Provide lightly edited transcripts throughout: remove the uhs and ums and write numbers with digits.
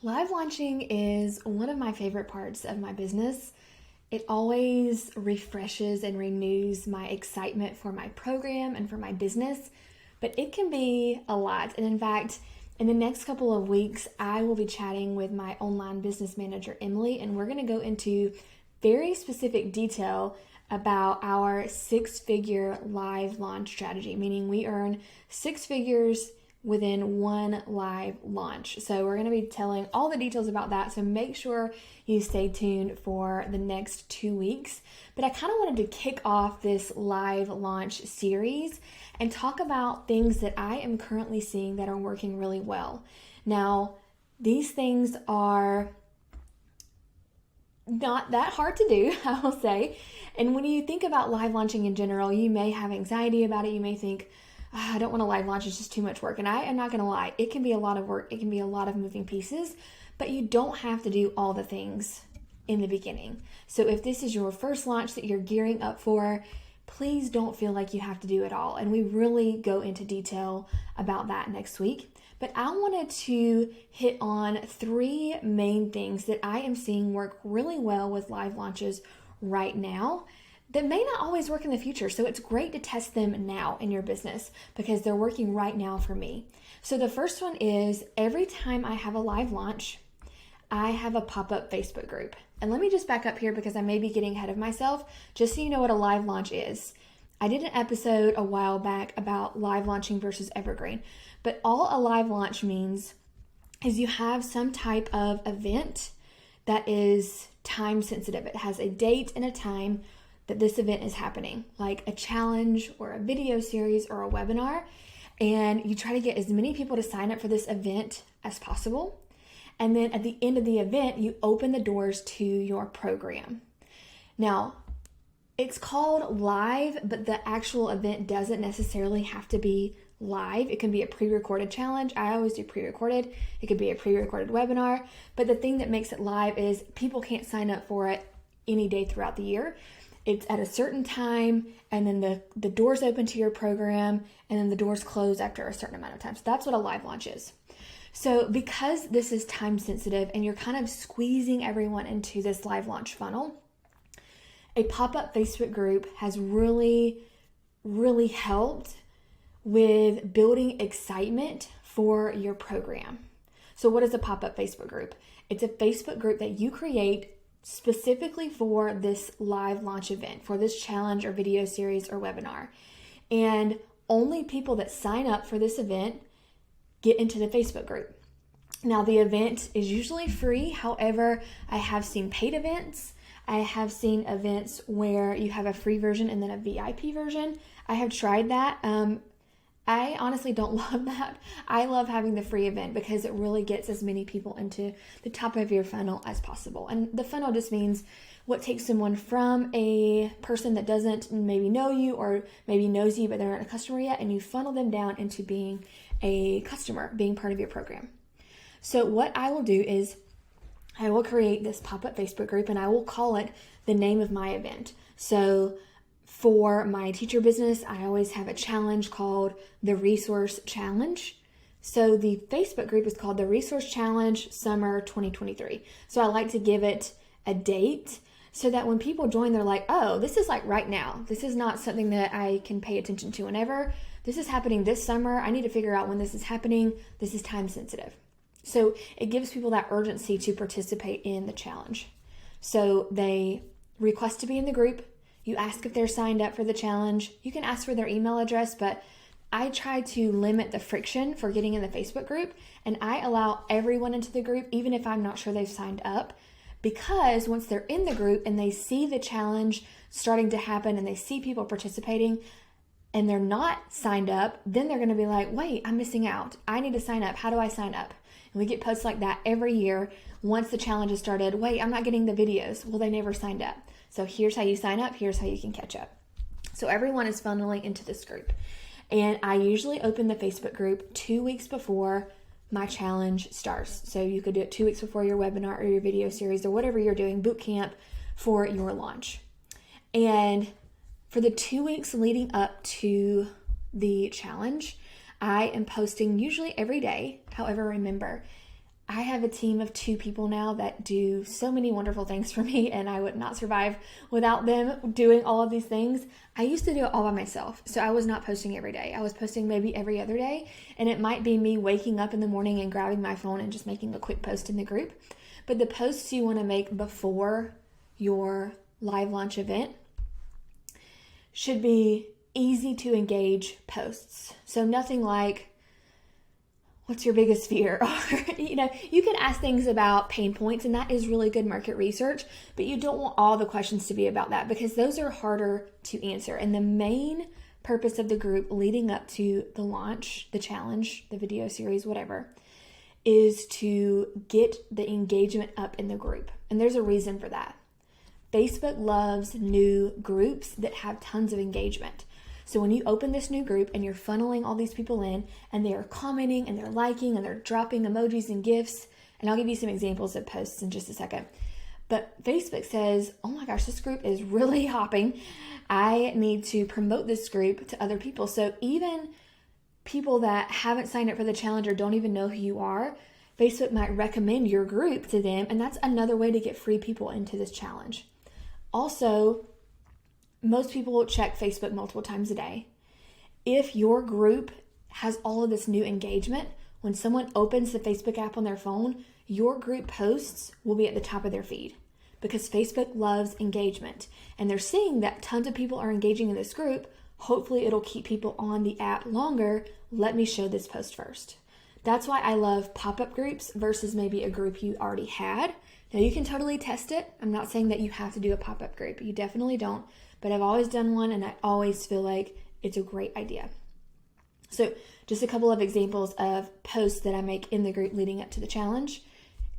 Live launching is one of my favorite parts of my business. It always refreshes and renews my excitement for my program and for my business, but it can be a lot. And in fact, in the next couple of weeks, I will be chatting with my online business manager, Emily, and we're going to go into very specific detail about our six-figure live launch strategy, meaning we earn six figures within one live launch. So we're going to be telling all the details about that. So make sure you stay tuned for the next 2 weeks. But I kind of wanted to kick off this live launch series and talk about things that I am currently seeing that are working really well. Now, these things are not that hard to do, I will say. And when you think about live launching in general, you may have anxiety about it. You may think, I don't want to live launch, it's just too much work. And I am not going to lie, it can be a lot of work, it can be a lot of moving pieces, but you don't have to do all the things in the beginning. So if this is your first launch that you're gearing up for, please don't feel like you have to do it all. And we really go into detail about that next week. But I wanted to hit on three main things that I am seeing work really well with live launches right now that may not always work in the future. So it's great to test them now in your business because they're working right now for me. So the first one is every time I have a live launch, I have a pop-up Facebook group. And let me just back up here because I may be getting ahead of myself, just so you know what a live launch is. I did an episode a while back about live launching versus evergreen, but all a live launch means is you have some type of event that is time sensitive. It has a date and a time that this event is happening, like a challenge or a video series or a webinar, and you try to get as many people to sign up for this event as possible. And then at the end of the event, you open the doors to your program. Now, it's called live, but the actual event doesn't necessarily have to be live. It can be a pre-recorded challenge. I always do pre-recorded. It could be a pre-recorded webinar, but the thing that makes it live is people can't sign up for it any day throughout the year. It's at a certain time, and then the doors open to your program, and then the doors close after a certain amount of time. So that's what a live launch is. So because this is time sensitive and you're kind of squeezing everyone into this live launch funnel, a pop-up Facebook group has really, really helped with building excitement for your program. So what is a pop-up Facebook group? It's a Facebook group that you create specifically for this live launch event, for this challenge or video series or webinar. And only people that sign up for this event get into the Facebook group. Now, the event is usually free. However, I have seen paid events. I have seen events where you have a free version and then a VIP version. I have tried that. I honestly don't love that. I love having the free event because it really gets as many people into the top of your funnel as possible. And the funnel just means what takes someone from a person that doesn't maybe know you or maybe knows you, but they're not a customer yet, and you funnel them down into being a customer, being part of your program. So what I will do is I will create this pop-up Facebook group and I will call it the name of my event. So for my teacher business, I always have a challenge called the Resource Challenge. So the Facebook group is called the Resource Challenge Summer 2023. So I like to give it a date so that when people join, they're like, oh, this is like right now. This is not something that I can pay attention to whenever. This is happening this summer. I need to figure out when this is happening. This is time sensitive. So it gives people that urgency to participate in the challenge. So they request to be in the group. You ask if they're signed up for the challenge. You can ask for their email address, but I try to limit the friction for getting in the Facebook group, and I allow everyone into the group, even if I'm not sure they've signed up, because once they're in the group and they see the challenge starting to happen and they see people participating and they're not signed up, then they're going to be like, wait, I'm missing out. I need to sign up. How do I sign up? And we get posts like that every year. Once the challenge is started, wait, I'm not getting the videos. Well, they never signed up. So here's how you sign up. Here's how you can catch up. So everyone is funneling into this group. And I usually open the Facebook group 2 weeks before my challenge starts. So you could do it 2 weeks before your webinar or your video series or whatever you're doing, boot camp for your launch. And for the 2 weeks leading up to the challenge, I am posting usually every day. However, remember, I have a team of 2 people now that do so many wonderful things for me, and I would not survive without them doing all of these things. I used to do it all by myself, so I was not posting every day. I was posting maybe every other day, and it might be me waking up in the morning and grabbing my phone and just making a quick post in the group. But the posts you want to make before your live launch event should be easy to engage posts. So nothing like, what's your biggest fear? Or, you can ask things about pain points, and that is really good market research, but you don't want all the questions to be about that because those are harder to answer. And the main purpose of the group leading up to the launch, the challenge, the video series, whatever, is to get the engagement up in the group. And there's a reason for that. Facebook loves new groups that have tons of engagement. So when you open this new group and you're funneling all these people in and they are commenting and they're liking and they're dropping emojis and GIFs, and I'll give you some examples of posts in just a second. But Facebook says, oh my gosh, this group is really hopping. I need to promote this group to other people. So even people that haven't signed up for the challenge or don't even know who you are, Facebook might recommend your group to them. And that's another way to get free people into this challenge. Also, most people will check Facebook multiple times a day. If your group has all of this new engagement, when someone opens the Facebook app on their phone, your group posts will be at the top of their feed because Facebook loves engagement. And they're seeing that tons of people are engaging in this group. Hopefully it'll keep people on the app longer. Let me show this post first. That's why I love pop-up groups versus maybe a group you already had. Now you can totally test it. I'm not saying that you have to do a pop-up group. You definitely don't. But I've always done one and I always feel like it's a great idea. So just a couple of examples of posts that I make in the group leading up to the challenge.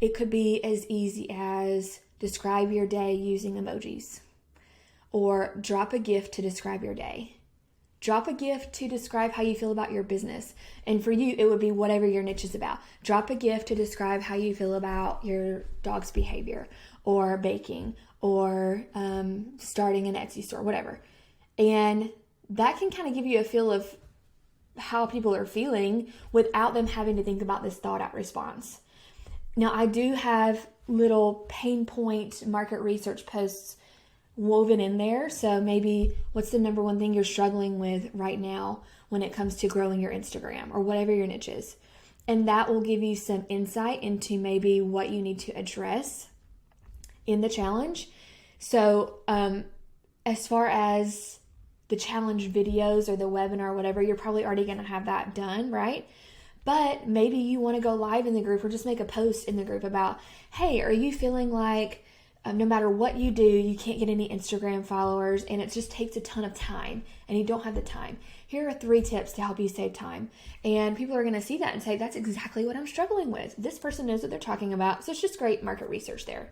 It could be as easy as describe your day using emojis, or drop a gift to describe your day. Drop a gift to describe how you feel about your business. And for you, it would be whatever your niche is about. Drop a gift to describe how you feel about your dog's behavior, or baking, or starting an Etsy store, whatever. And that can kind of give you a feel of how people are feeling without them having to think about this thought out response. Now, I do have little pain point market research posts woven in there. So maybe what's the number one thing you're struggling with right now when it comes to growing your Instagram or whatever your niche is. And that will give you some insight into maybe what you need to address in the challenge. So as far as the challenge videos or the webinar or whatever, you're probably already going to have that done, right? But maybe you want to go live in the group or just make a post in the group about, hey, are you feeling like no matter what you do, you can't get any Instagram followers and it just takes a ton of time and you don't have the time. Here are 3 tips to help you save time. And people are going to see that and say, that's exactly what I'm struggling with. This person knows what they're talking about. So it's just great market research there.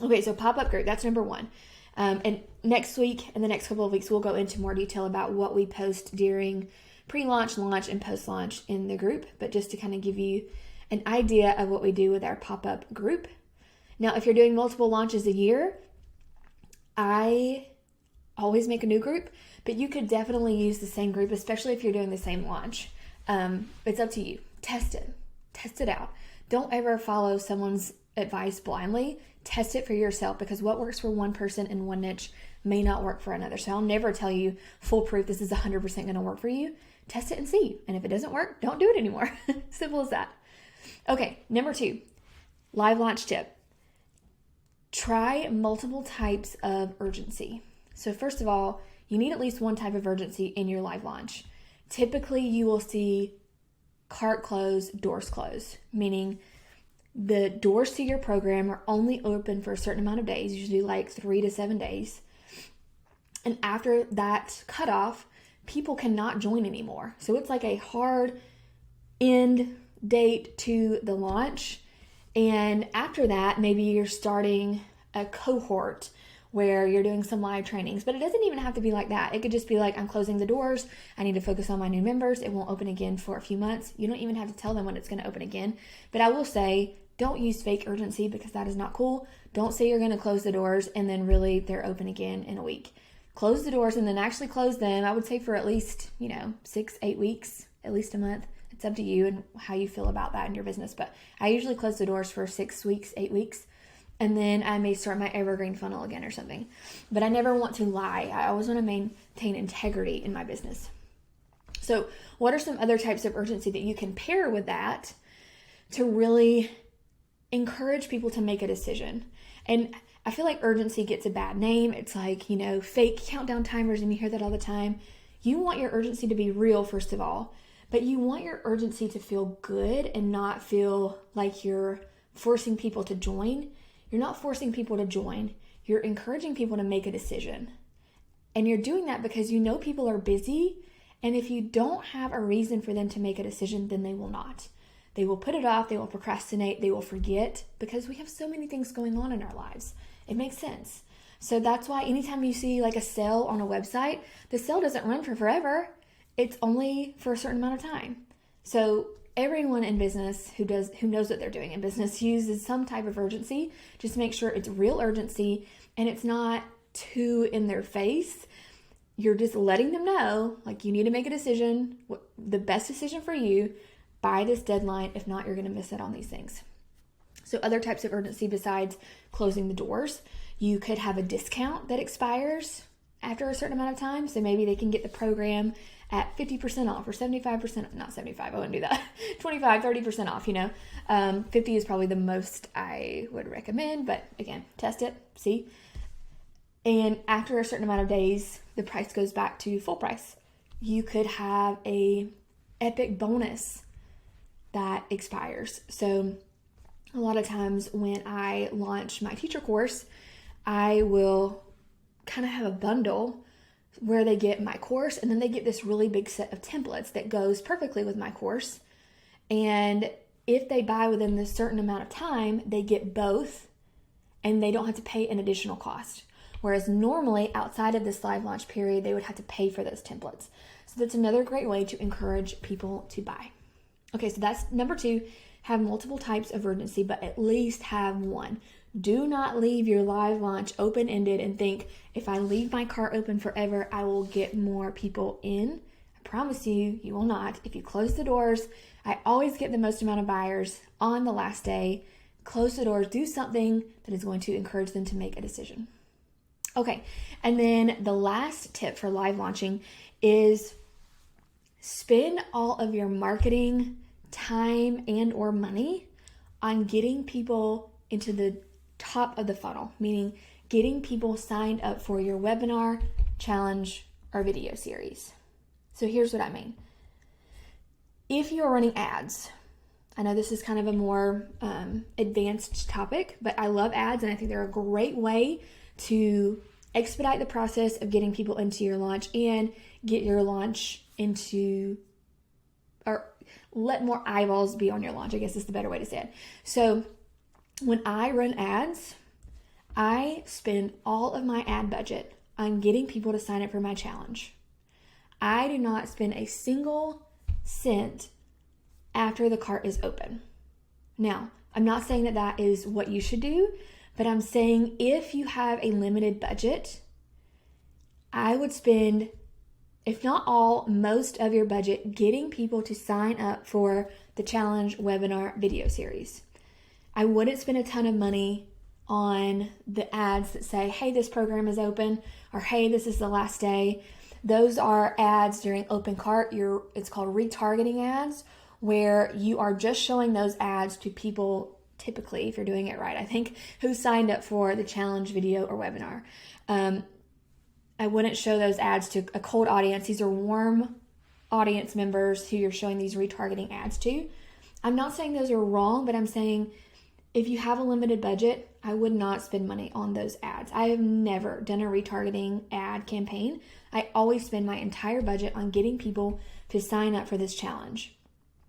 Okay, so pop-up group, that's number 1. And next week and the next couple of weeks, we'll go into more detail about what we post during pre-launch, launch, and post-launch in the group. But just to kind of give you an idea of what we do with our pop-up group. Now, if you're doing multiple launches a year, I always make a new group, but you could definitely use the same group, especially if you're doing the same launch. It's up to you. Test it. Test it out. Don't ever follow someone's advice blindly. Test it for yourself, because what works for one person in one niche may not work for another. So I'll never tell you foolproof this is 100% going to work for you. Test it and see. And if it doesn't work, don't do it anymore. Simple as that. Okay, number 2, live launch tip. Try multiple types of urgency. So first of all, you need at least one type of urgency in your live launch. Typically, you will see cart close, doors close, meaning the doors to your program are only open for a certain amount of days, usually like 3 to 7 days. And after that cutoff, people cannot join anymore. So it's like a hard end date to the launch. And after that, maybe you're starting a cohort where you're doing some live trainings, but it doesn't even have to be like that. It could just be like, I'm closing the doors. I need to focus on my new members. It won't open again for a few months. You don't even have to tell them when it's going to open again. But I will say, don't use fake urgency, because that is not cool. Don't say you're going to close the doors and then really they're open again in a week. Close the doors and then actually close them. I would say for at least, 6-8 weeks, at least a month. It's up to you and how you feel about that in your business. But I usually close the doors for 6 weeks, 8 weeks, and then I may start my evergreen funnel again or something. But I never want to lie. I always want to maintain integrity in my business. So what are some other types of urgency that you can pair with that to really encourage people to make a decision? And I feel like urgency gets a bad name. It's like, fake countdown timers, and you hear that all the time. You want your urgency to be real, first of all, but you want your urgency to feel good and not feel like you're forcing people to join. You're not forcing people to join. You're encouraging people to make a decision. And you're doing that because you know people are busy, and if you don't have a reason for them to make a decision, then they will not. They will put it off, they will procrastinate, they will forget, because we have so many things going on in our lives. It makes sense. So that's why anytime you see like a sale on a website, the sale doesn't run for forever. It's only for a certain amount of time. So everyone in business who knows what they're doing in business uses some type of urgency. Just make sure it's real urgency and it's not too in their face. You're just letting them know, like, you need to make a decision, the best decision for you by this deadline. If not, you're going to miss out on these things. So other types of urgency besides closing the doors, you could have a discount that expires after a certain amount of time. So maybe they can get the program at 50% off or 75%, not 75, I wouldn't do that, 25, 30% off, 50 is probably the most I would recommend, but again, test it, see. And after a certain amount of days, the price goes back to full price. You could have a epic bonus that expires. So a lot of times when I launch my teacher course, I will kind of have a bundle where they get my course and then they get this really big set of templates that goes perfectly with my course. And if they buy within this certain amount of time, they get both and they don't have to pay an additional cost. Whereas normally outside of this live launch period, they would have to pay for those templates. So that's another great way to encourage people to buy. Okay, so that's number 2. Have multiple types of urgency, but at least have one. Do not leave your live launch open-ended and think, if I leave my cart open forever, I will get more people in. I promise you, you will not. If you close the doors, I always get the most amount of buyers on the last day. Close the doors, do something that is going to encourage them to make a decision. Okay, and then the last tip for live launching is spend all of your marketing time and or money on getting people into the top of the funnel, meaning getting people signed up for your webinar, challenge, or video series. So here's what I mean. If you're running ads, I know this is kind of a more advanced topic, but I love ads and I think they're a great way to expedite the process of getting people into your launch and get your launch into, or let more eyeballs be on your launch, I guess is the better way to say it. So when I run ads, I spend all of my ad budget on getting people to sign up for my challenge. I do not spend a single cent after the cart is open. Now, I'm not saying that that is what you should do, but I'm saying if you have a limited budget, I would spend, if not all, most of your budget getting people to sign up for the challenge webinar video series. I wouldn't spend a ton of money on the ads that say, hey, this program is open, or hey, this is the last day. Those are ads during open cart. It's called retargeting ads, where you are just showing those ads to people, typically, if you're doing it right, I think, who signed up for the challenge video or webinar. I wouldn't show those ads to a cold audience. These are warm audience members who you're showing these retargeting ads to. I'm not saying those are wrong, but I'm saying if you have a limited budget, I would not spend money on those ads. I have never done a retargeting ad campaign. I always spend my entire budget on getting people to sign up for this challenge.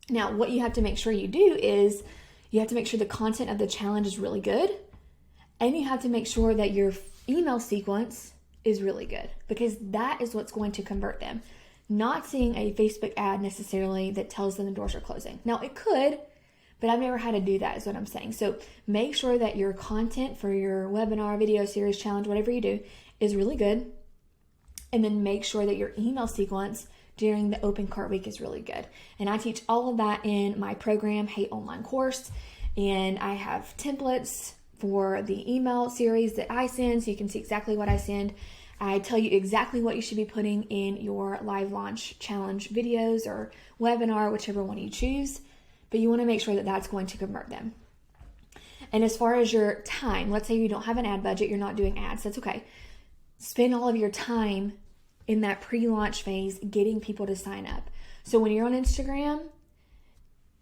Now, what you have to make sure you do is you have to make sure the content of the challenge is really good, and you have to make sure that your email sequence is really good, because that is what's going to convert them. Not seeing a Facebook ad necessarily that tells them the doors are closing. Now, it could, but I've never had to do that, is what I'm saying. So make sure that your content for your webinar, video series, challenge, whatever you do, is really good. And then make sure that your email sequence during the open cart week is really good. And I teach all of that in my program, Hey Online Course. And I have templates for the email series that I send, so you can see exactly what I send. I tell you exactly what you should be putting in your live launch challenge videos or webinar, whichever one you choose. But you want to make sure that that's going to convert them. And as far as your time, let's say you don't have an ad budget, you're not doing ads, that's okay. Spend all of your time in that pre-launch phase getting people to sign up. So when you're on Instagram,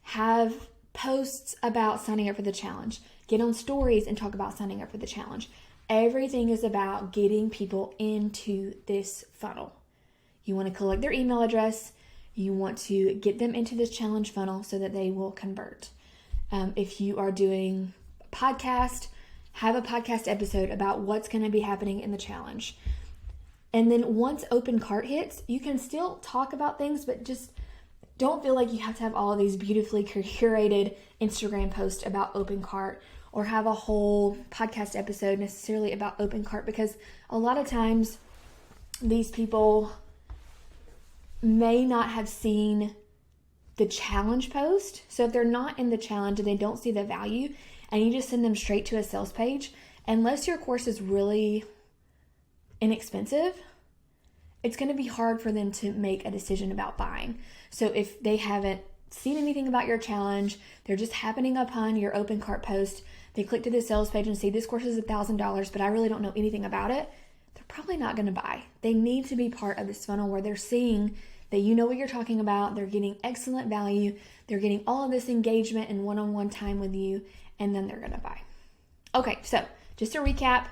have posts about signing up for the challenge. Get on stories and talk about signing up for the challenge. Everything is about getting people into this funnel. You want to collect their email address. You want to get them into this challenge funnel so that they will convert. If you are doing a podcast, have a podcast episode about what's going to be happening in the challenge. And then once open cart hits, you can still talk about things, but just don't feel like you have to have all of these beautifully curated Instagram posts about open cart or have a whole podcast episode necessarily about open cart, because a lot of times these people may not have seen the challenge post. So if they're not in the challenge and they don't see the value and you just send them straight to a sales page, unless your course is really inexpensive, it's going to be hard for them to make a decision about buying. So if they haven't seen anything about your challenge, they're just happening upon your open cart post, they click to the sales page and see this course is $1,000, but I really don't know anything about it, they're probably not going to buy. They need to be part of this funnel where they're seeing that you know what you're talking about, they're getting excellent value, they're getting all of this engagement and one-on-one time with you, and then they're going to buy. Okay, so just to recap,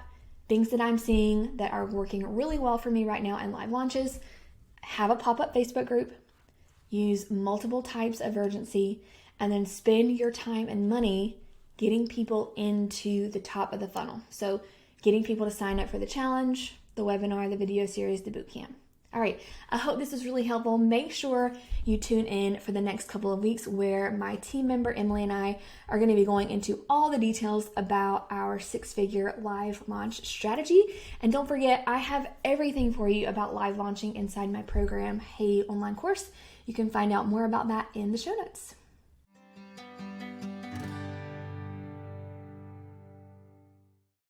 things that I'm seeing that are working really well for me right now in live launches: have a pop-up Facebook group, use multiple types of urgency, and then spend your time and money getting people into the top of the funnel. So getting people to sign up for the challenge, the webinar, the video series, the bootcamp. All right, I hope this was really helpful. Make sure you tune in for the next couple of weeks where my team member Emily and I are going to be going into all the details about our 6-figure live launch strategy. And don't forget, I have everything for you about live launching inside my program, Hey Online Course. You can find out more about that in the show notes.